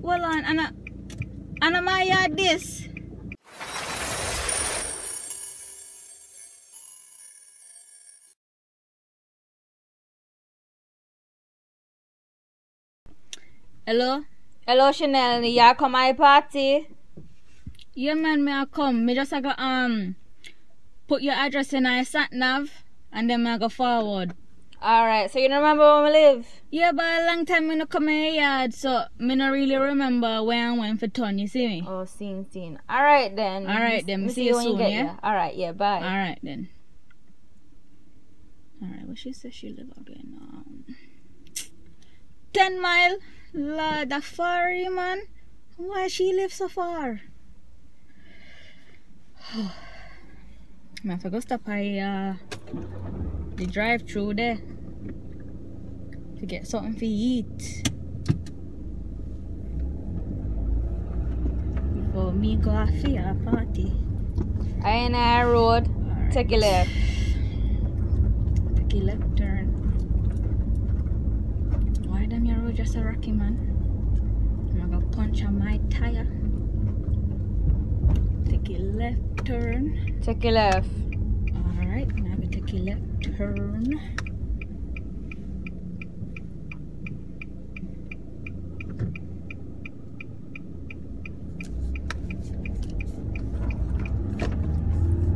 Hold on, Anna my yard this. Hello? Hello Chanel, you come my party? Yeah man, me I come. Me just go put your address in a sat nav and then I go forward. Alright, so you remember where we live? Yeah, but a long time me no come in your yard, so me no really remember where I went for turn, you see me? Oh, seen. Alright then. Alright then, me see you soon, yeah? Alright, yeah, bye. Alright then. Alright, what she says she live again? 10 mile? Lord, that far, man. Why she live so far? I have to go stop by the drive-thru there to get something to eat before me go off for a party. I in a road. Right. Take a left. Take a left turn. Why them your road just a rocky, man? I'm gonna punch on my tire. Take a left turn. Take a left. Alright, now we take a left turn.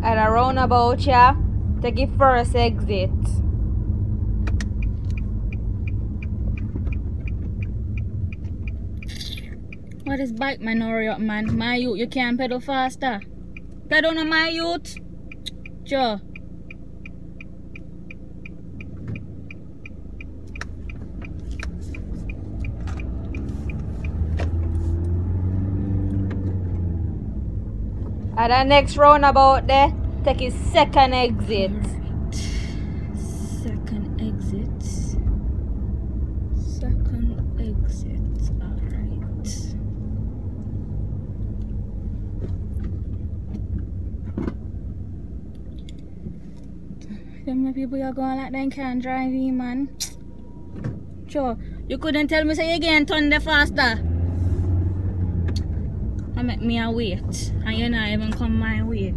At a roundabout, yeah. Take it first exit. What is bike man, hurry up man? My youth, you can't pedal faster. Pedal on my youth. Sure. At the next roundabout there, take a second exit. Alright. Second exit. Second exit. Alright. Them people are going like they can't drive in, man. Sure. You couldn't tell me say you again turn the faster. I make me a wait. And you not even come my way.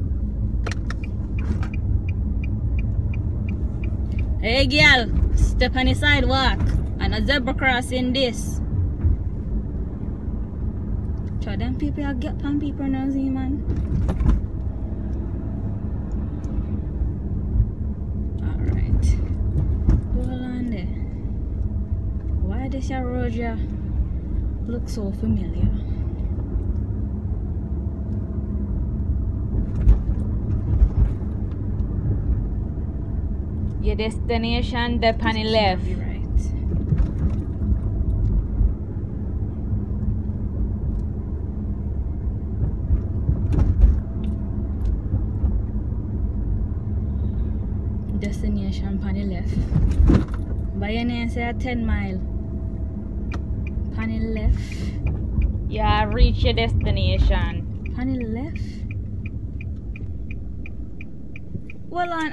Hey girl, step on the sidewalk and a zebra crossing this. Try them people are get pan people now, see man. Alright. Hold on there. Why this your road here look so familiar? Your destination, the on the left. Right. Destination on the left. By your name say a 10 mile. On the left. Yeah, reach your destination. On the left. Hold on,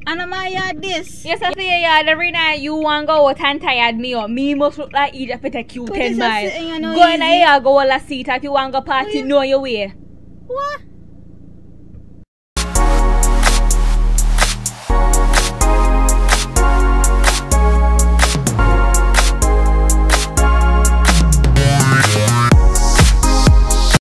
Anna my yard this. Yes, I see ya. Every night you want go out and tired me up. Me must look like you just take you 10 miles. Go in here, go all a seat if you want go party, know your way. What?